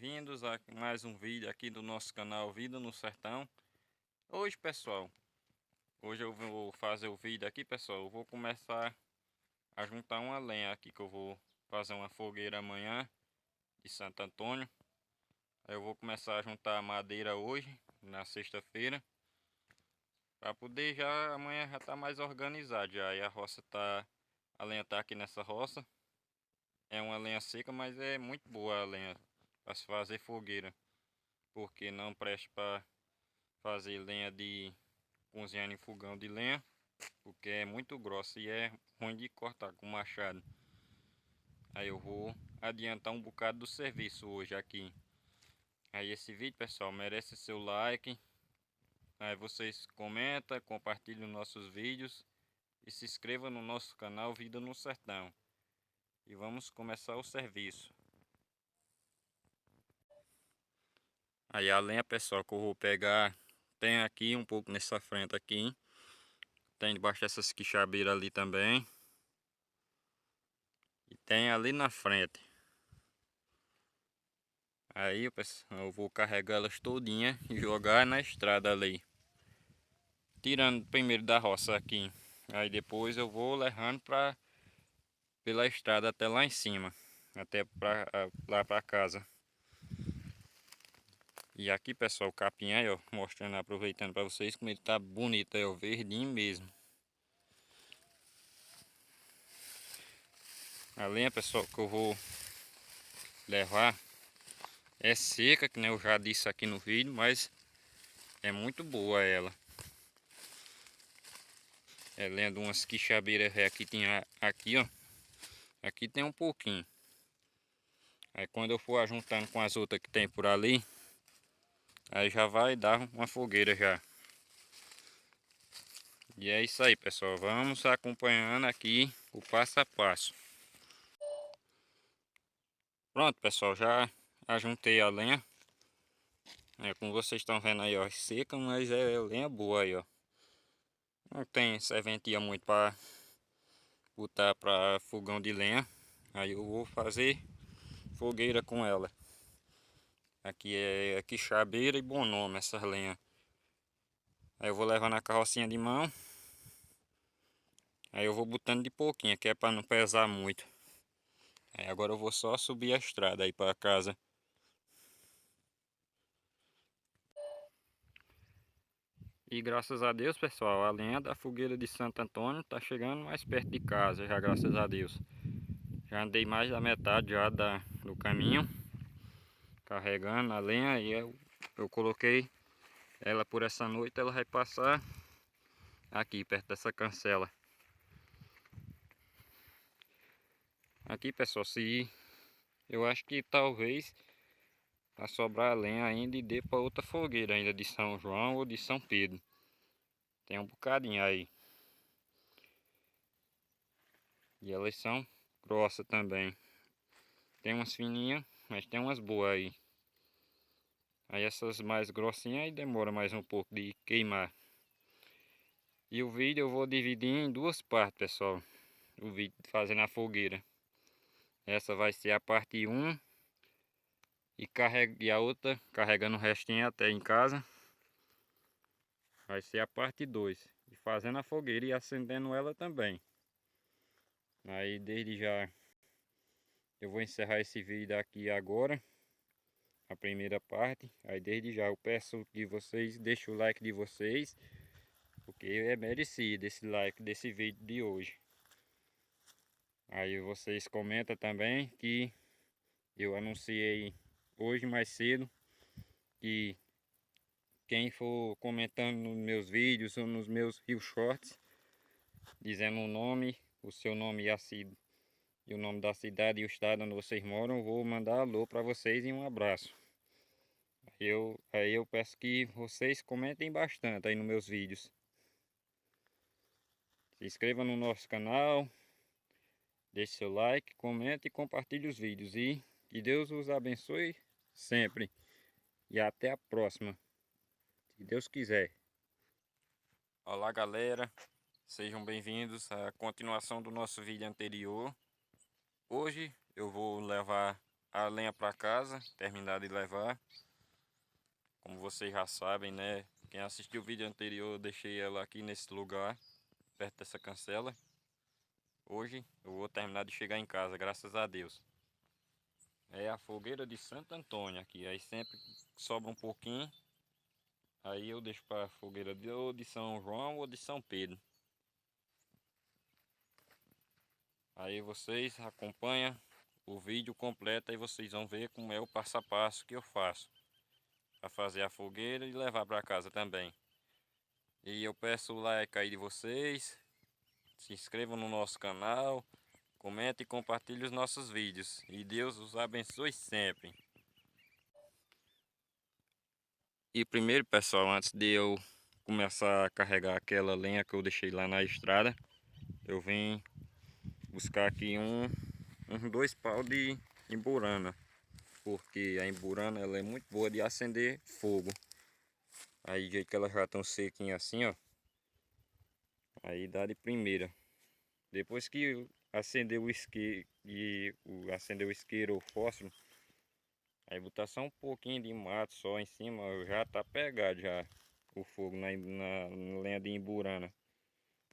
bem-vindos a mais um vídeo aqui do nosso canal Vida no Sertão. Hoje, pessoal, eu vou fazer o vídeo aqui, pessoal. Eu vou começar a juntar uma lenha aqui, que eu vou fazer uma fogueira amanhã de Santo Antônio. Aí eu vou começar a juntar a madeira hoje, na sexta-feira, para poder já amanhã já tá mais organizado já. E a lenha tá aqui nessa roça. É uma lenha seca, mas é muito boa a lenha para se fazer fogueira, porque não presta para fazer lenha de cozinhar em fogão de lenha, porque é muito grossa e é ruim de cortar com machado. Aí eu vou adiantar um bocado do serviço hoje aqui. Aí esse vídeo, pessoal, merece seu like. Aí vocês comentam, compartilham nossos vídeos e se inscrevam no nosso canal Vida no Sertão. E vamos começar o serviço. Aí a lenha, pessoal, que eu vou pegar, tem aqui um pouco nessa frente aqui. Tem debaixo dessas quixabeiras ali também. E tem ali na frente. Aí, pessoal, eu vou carregar elas todinha e jogar na estrada ali. Tirando primeiro da roça aqui. Aí depois eu vou levando pela estrada até lá em cima. Até lá pra casa. E aqui, pessoal, o capim aí, ó, mostrando, aproveitando para vocês como ele tá bonito aí, ó, verdinho mesmo. A lenha, pessoal, que eu vou levar é seca, que nem eu já disse aqui no vídeo, mas é muito boa ela. É lenha de umas quixabeiras que tinha aqui, ó. Aqui tem um pouquinho. Aí quando eu for juntando com as outras que tem por ali, aí já vai dar uma fogueira já. E é isso aí, pessoal. Vamos acompanhando aqui o passo a passo. Pronto, pessoal, já ajuntei a lenha. Como vocês estão vendo aí, ó, seca, mas é lenha boa aí, ó. Não tem serventia muito para botar para fogão de lenha. Aí eu vou fazer fogueira com ela. Aqui é quixabeira e bom nome essas lenhas. Aí eu vou levar na carrocinha de mão. Aí eu vou botando de pouquinho, que é para não pesar muito. Aí agora eu vou só subir a estrada aí para casa. E graças a Deus, pessoal, a lenha da fogueira de Santo Antônio tá chegando mais perto de casa, já graças a Deus. Já andei mais da metade já do caminho, carregando a lenha, e eu coloquei ela por essa noite, ela vai passar aqui perto dessa cancela. Aqui, pessoal, se eu acho que talvez a sobrar lenha ainda e dê para outra fogueira ainda de São João ou de São Pedro. Tem um bocadinho aí. E elas são grossas também. Tem umas fininhas, mas tem umas boas aí. Aí essas mais grossinhas aí demora mais um pouco de queimar. E o vídeo eu vou dividir em duas partes, pessoal. O vídeo fazendo a fogueira. Essa vai ser a parte 1 e a outra carregando o restinho até em casa. Vai ser a parte 2. E fazendo a fogueira e acendendo ela também. Aí desde já eu vou encerrar esse vídeo aqui agora. A primeira parte. Aí desde já eu peço que vocês deixem o like de vocês. Porque é merecido esse like desse vídeo de hoje. Aí vocês comentam também que eu anunciei hoje mais cedo que quem for comentando nos meus vídeos ou nos meus Reels Shorts, dizendo o nome, o seu nome e o nome da cidade e o estado onde vocês moram, eu vou mandar alô para vocês e um abraço. Aí eu peço que vocês comentem bastante aí nos meus vídeos. Se inscreva no nosso canal, deixe seu like, comente e compartilhe os vídeos. E que Deus os abençoe sempre. E até a próxima, se Deus quiser. Olá, galera. Sejam bem-vindos à continuação do nosso vídeo anterior. Hoje eu vou levar a lenha para casa, terminar de levar. Como vocês já sabem, né? Quem assistiu o vídeo anterior, eu deixei ela aqui nesse lugar, perto dessa cancela. Hoje eu vou terminar de chegar em casa, graças a Deus. É a fogueira de Santo Antônio aqui, aí sempre sobra um pouquinho. Aí eu deixo para a fogueira ou de São João ou de São Pedro. Aí vocês acompanham o vídeo completo e vocês vão ver como é o passo a passo que eu faço para fazer a fogueira e levar para casa também. E eu peço o like aí de vocês, se inscrevam no nosso canal, comente e compartilhe os nossos vídeos. E Deus os abençoe sempre. E primeiro, pessoal, antes de eu começar a carregar aquela lenha que eu deixei lá na estrada, eu vim buscar aqui uns 2 pau de imburana, porque a imburana ela é muito boa de acender fogo. Aí do jeito que elas já estão sequinhas assim, ó, aí dá de primeira. Depois que acender o isqueiro acender o isqueiro ou fósforo, aí botar só um pouquinho de mato só em cima, já tá pegado já o fogo na lenha de imburana.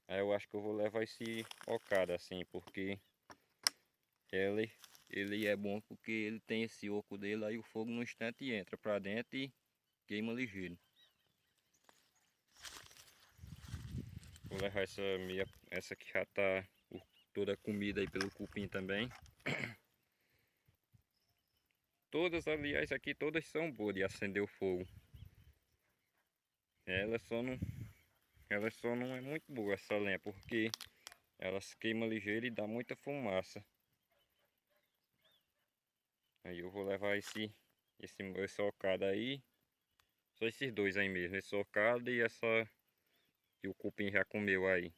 Aí eu acho que eu vou levar esse ocado assim, porque ele, ele é bom porque ele tem esse oco dele, aí o fogo no instante entra pra dentro e queima ligeiro. Vou levar essa que já tá toda comida aí pelo cupim também. Todas, aliás, aqui todas são boas de acender o fogo. Ela só não é muito boa essa lenha, porque ela se queima ligeiro e dá muita fumaça. Aí eu vou levar esse ocado aí. Só esses dois aí mesmo, esse ocado e essa que o cupim já comeu aí.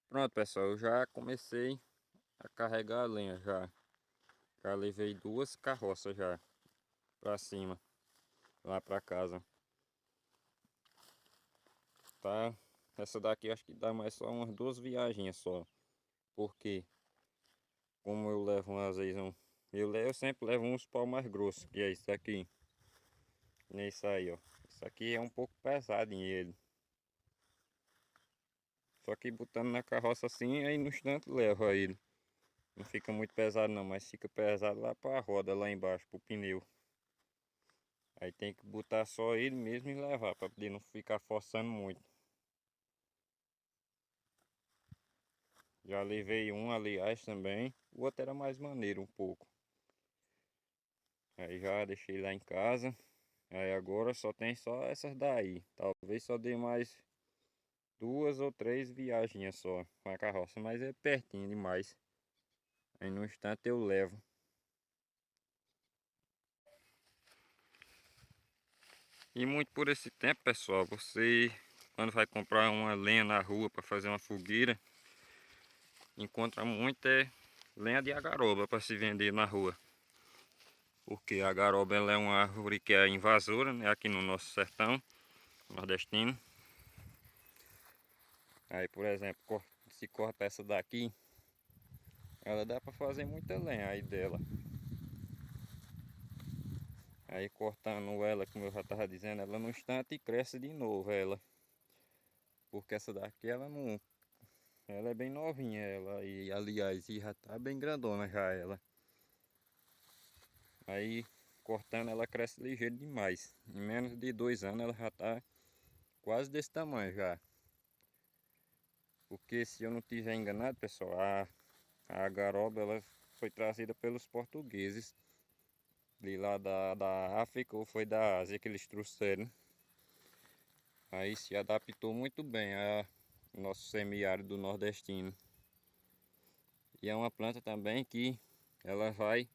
Pronto, pessoal, eu já comecei a carregar a lenha já. Já levei 2 carroças já pra cima, lá pra casa. Tá? Essa daqui acho que dá mais só umas 2 viagens só. Porque como eu levo às vezes eu sempre levo uns pau mais grossos, que é isso aqui. Nesse aí, ó. Isso aqui é um pouco pesado em ele. Só que botando na carroça assim, aí no instante leva ele. Não fica muito pesado não, mas fica pesado lá para a roda, lá embaixo, pro pneu. Aí tem que botar só ele mesmo e levar, para poder não ficar forçando muito. Já levei um, aliás, também. O outro era mais maneiro um pouco. Aí já deixei lá em casa. Aí agora só tem só essas daí. Talvez só dê mais 2 ou 3 viagens só com a carroça, mas é pertinho demais. Aí no instante eu levo. E muito por esse tempo, pessoal, você quando vai comprar uma lenha na rua para fazer uma fogueira, encontra muita lenha de agaroba para se vender na rua. Porque a agaroba ela é uma árvore que é invasora, né, aqui no nosso sertão nordestino. Aí, por exemplo, se corta essa daqui, ela dá para fazer muita lenha aí dela. Aí cortando ela, como eu já estava dizendo, ela no instante cresce de novo ela. Porque essa daqui ela não, ela é bem novinha ela e aliás já tá bem grandona já ela. Aí cortando ela cresce ligeiro demais. Em menos de 2 anos ela já tá quase desse tamanho já. Porque se eu não tiver enganado, pessoal, a garoba ela foi trazida pelos portugueses de lá da África ou foi da Ásia que eles trouxeram. Aí se adaptou muito bem ao nosso semiárido nordestino. E é uma planta também que ela vai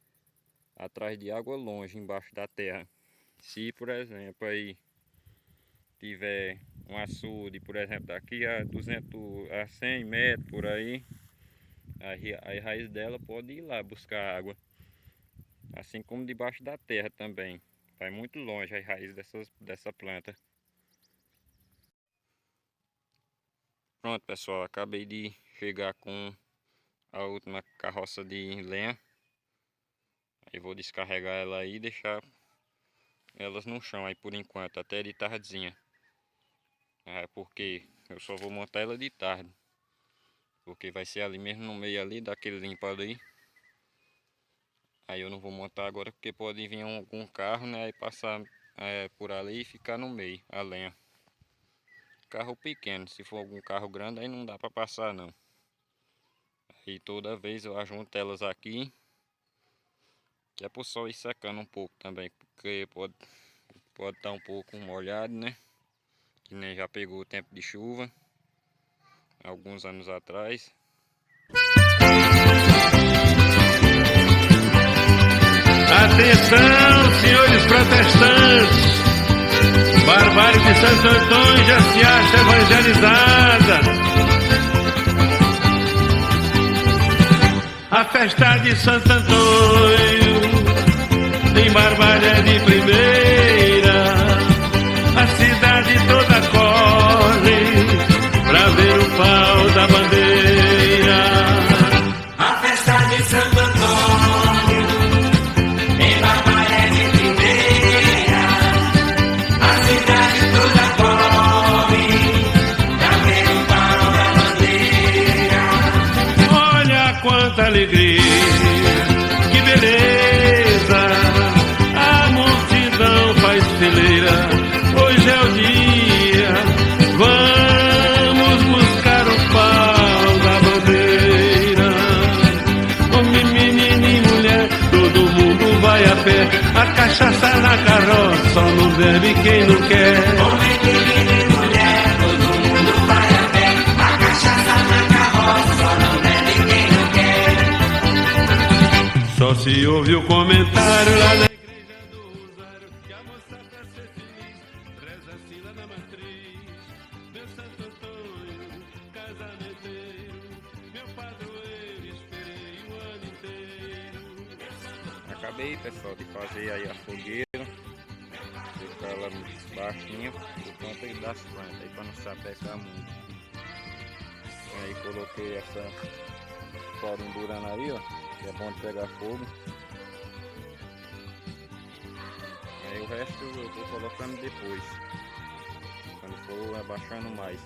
atrás de água longe, embaixo da terra. Se, por exemplo, aí tiver um açude, por exemplo, daqui a 100 metros por aí, a raiz dela pode ir lá buscar água. Assim como debaixo da terra também. Vai muito longe a raiz dessa planta. Pronto, pessoal, acabei de chegar com a última carroça de lenha. Aí vou descarregar ela aí e deixar elas no chão aí por enquanto, até de tardezinha. Porque eu só vou montar ela de tarde. Porque vai ser ali mesmo no meio ali, daquele limpado aí. Aí eu não vou montar agora porque pode vir algum carro, né? Aí passar por ali e ficar no meio, a lenha. Carro pequeno, se for algum carro grande aí não dá para passar não. E toda vez eu ajunto elas aqui, que é pro sol ir secando um pouco também, porque pode estar um pouco molhado, né? Que nem já pegou o tempo de chuva, alguns anos atrás. Atenção, senhores protestantes! Barbárie de Santo Antônio já se acha evangelizada. A festa de Santo Antônio em Barbárie é de primeira. A cidade toda corre pra ver o pau da bandeira. A festa de Santo Antônio em Barbárie é de primeira. A cidade toda corre pra ver o pau da bandeira. Olha quanta alegria, que beleza, a multidão faz fileira, hoje é o dia, vamos buscar o pau da bandeira. Homem, menino e mulher, todo mundo vai a pé, a cachaça na carroça, só não bebe quem não quer. Homem, menino e mulher, todo mundo vai a pé. A cachaça na carroça, só não bebe quem não quer. Só se ouve o comentário lá na igreja do Rosário, que a moça pra ser feliz reza assim lá na matriz. Meu Santo Antônio, casamenteiro, meu padroeiro, esperei o ano inteiro. Acabei, pessoal, de fazer aí a fogueira. Deixar ela baixinha por conta das plantas, aí para não se apertar muito. Aí coloquei essa corimburana aí, ó, que é bom de pegar fogo. Aí o resto eu vou colocando depois, quando for abaixando mais.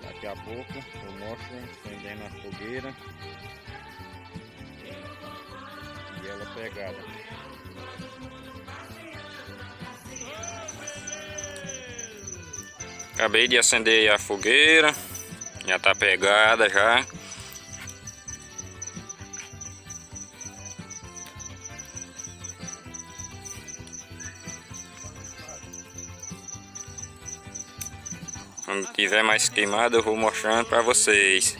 Daqui a pouco eu mostro acendendo a fogueira e ela pegada. Acabei de acender a fogueira, já tá pegada já. Quando tiver mais queimado eu vou mostrando para vocês.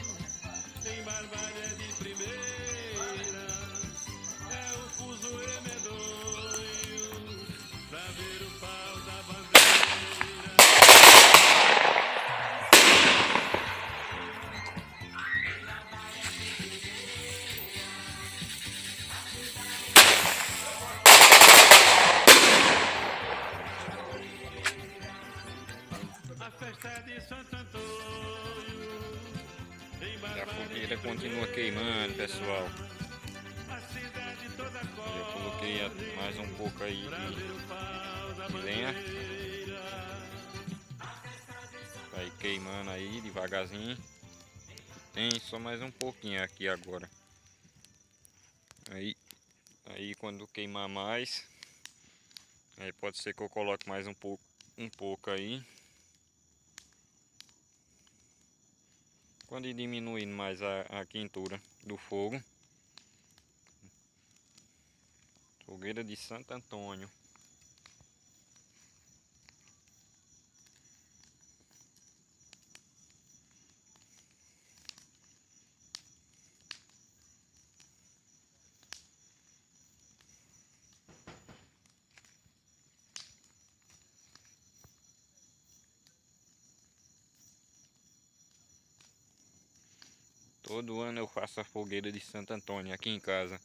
E a fogueira continua queimando, pessoal. Eu coloquei mais um pouco aí de lenha. Vai queimando aí devagarzinho. Tem só mais um pouquinho aqui agora. Aí quando queimar mais, aí pode ser que eu coloque mais um pouco aí. Quando ir diminuindo mais a quentura do fogo. Fogueira de Santo Antônio. Todo ano eu faço a fogueira de Santo Antônio aqui em casa.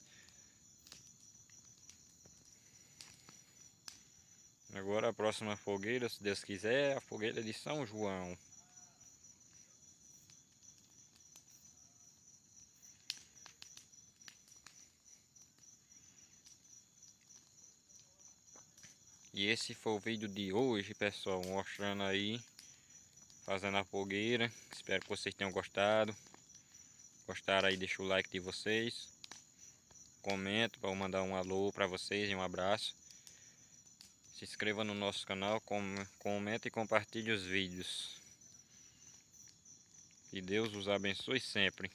Agora a próxima fogueira, se Deus quiser, é a fogueira de São João. E esse foi o vídeo de hoje, pessoal, mostrando aí, fazendo a fogueira. Espero que vocês tenham gostado. Gostaram aí, deixa o like de vocês. Comenta para eu mandar um alô para vocês e um abraço. Se inscreva no nosso canal, comenta e compartilhe os vídeos. Que Deus os abençoe sempre.